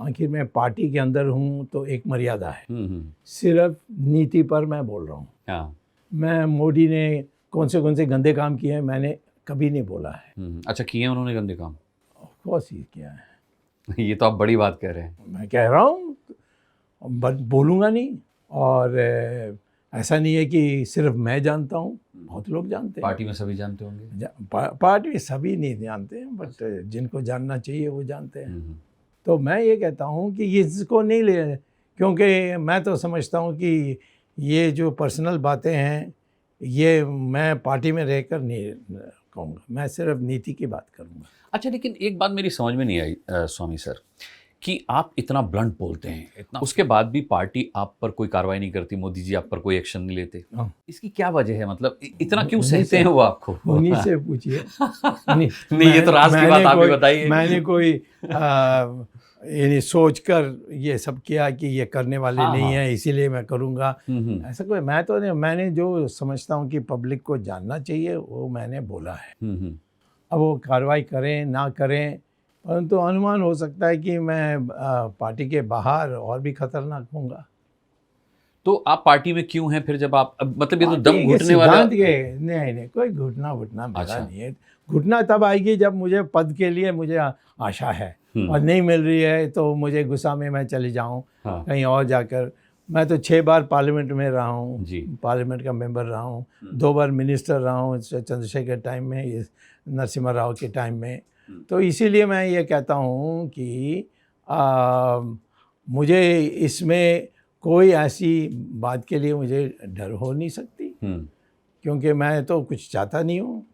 आखिर मैं पार्टी के अंदर हूँ तो एक मर्यादा है। सिर्फ नीति पर मैं बोल रहा हूँ। हाँ। मैं मोदी ने कौन से गंदे काम किए हैं मैंने कभी नहीं बोला है। अच्छा, किए हैं उन्होंने गंदे काम? ऑफ कोर्स ही किया है। ये तो आप बड़ी बात कह रहे हैं। मैं कह रहा हूँ, बोलूँगा नहीं। और ऐसा नहीं है कि सिर्फ मैं जानता हूँ, बहुत लोग जानते हैं। पार्टी में सभी जानते होंगे? पार्टी में सभी नहीं जानते हैं, बट जिनको जानना चाहिए वो जानते हैं। तो मैं ये कहता हूँ कि इसको नहीं ले, क्योंकि मैं तो समझता हूँ कि ये जो पर्सनल बातें हैं ये मैं पार्टी में रहकर नहीं कहूँगा, मैं सिर्फ नीति की बात करूँगा। अच्छा, लेकिन एक बात मेरी समझ में नहीं आई स्वामी सर, कि आप इतना ब्लंट बोलते हैं, इतना, उसके बाद भी पार्टी आप पर कोई कार्रवाई नहीं करती, मोदी जी आप पर कोई एक्शन नहीं लेते। इसकी क्या वजह है? मतलब इतना क्यों सहते हैं वो आपको? उन्हीं से पूछिए। नहीं, ये तो राज की बात आप ही बताइए। मैंने कोई यानी सोच कर ये सब किया कि ये करने वाले नहीं है इसीलिए मैं करूँगा, ऐसा कोई मैं तो नहीं। मैंने जो समझता हूँ कि पब्लिक को जानना चाहिए वो मैंने बोला है। अब वो कार्रवाई करें ना करें, परंतु अनुमान हो सकता है कि मैं पार्टी के बाहर और भी खतरनाक होऊंगा। तो आप पार्टी में क्यों हैं फिर, जब आप मतलब ये तो दम घुटने वाला? नहीं, कोई घुटना मेरा नहीं है। घुटना तब आएगी जब मुझे पद के लिए मुझे आशा है और नहीं मिल रही है तो मुझे गुस्सा में मैं चले जाऊं कहीं और जाकर। मैं तो 6 बार पार्लियामेंट में रहा हूँ, पार्लियामेंट का मेंबर रहा हूँ, 2 बार मिनिस्टर रहा हूँ चंद्रशेखर टाइम में, नरसिम्हा राव के टाइम में। तो इसीलिए मैं ये कहता हूँ कि मुझे इसमें कोई ऐसी बात के लिए मुझे डर हो नहीं सकती, क्योंकि मैं तो कुछ चाहता नहीं हूँ।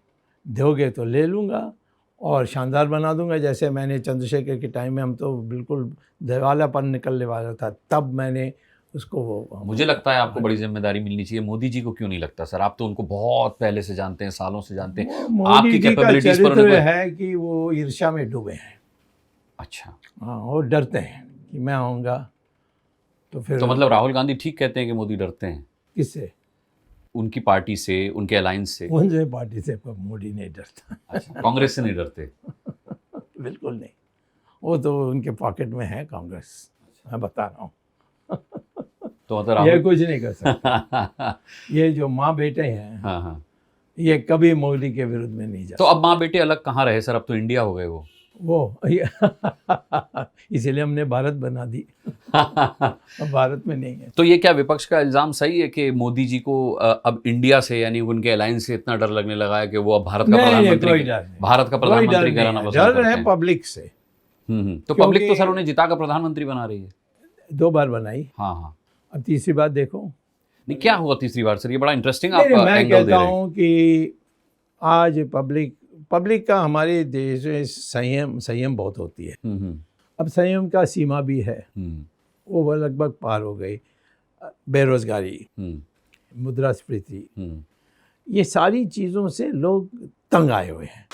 दोगे तो ले लूँगा और शानदार बना दूँगा। जैसे मैंने चंद्रशेखर के टाइम में, हम तो बिल्कुल दिवालापन निकलने वाला था, तब मैंने उसको। मुझे लगता है आपको बड़ी जिम्मेदारी मिलनी चाहिए। मोदी जी को क्यों नहीं लगता सर? आप तो उनको बहुत पहले से जानते हैं, सालों से जानते हैं। मोदी जी का चरित्र है कि वो ईर्ष्या में डूबे हैं। अच्छा। हाँ, वो डरते हैं कि मैं आऊँगा तो फिर। तो मतलब राहुल गांधी ठीक कहते हैं कि मोदी डरते हैं? किससे? उनकी पार्टी से, उनके अलायंस से? उनसे पार्टी से मोदी नहीं डरता। अच्छा, कांग्रेस से नहीं डरते? बिल्कुल नहीं, वो तो उनके पॉकेट में है कांग्रेस, मैं बता रहा हूँ। तो मतलब ये कुछ नहीं कर सकता। ये जो माँ बेटे हैं, ये कभी मोदी के विरुद्ध में नहीं जाते। तो अब माँ बेटे अलग कहाँ रहे सर? अब तो इंडिया हो गए वो। इसीलिए हमने भारत बना दी। अब भारत में नहीं है। तो ये क्या विपक्ष का इल्जाम सही है कि मोदी जी को अब इंडिया से, यानी उनके अलायंस से इतना डर लगने लगा है कि वो अब भारत का प्रधानमंत्री कराना पसंद करते हैं? डर है पब्लिक से। तो पब्लिक तो सर उन्हें जिता कर प्रधानमंत्री बना रही है। 2 बार बनाई। हाँ। अब तीसरी बार देखो। नहीं, क्या हुआ तीसरी बार सर? ये बड़ा इंटरेस्टिंग आप मैं कहता हूँ कि आज पब्लिक का हमारे देश में संयम बहुत होती है। अब संयम का सीमा भी है, वो लगभग पार हो गई। बेरोजगारी, मुद्रास्फीति, ये सारी चीज़ों से लोग तंग आए हुए हैं।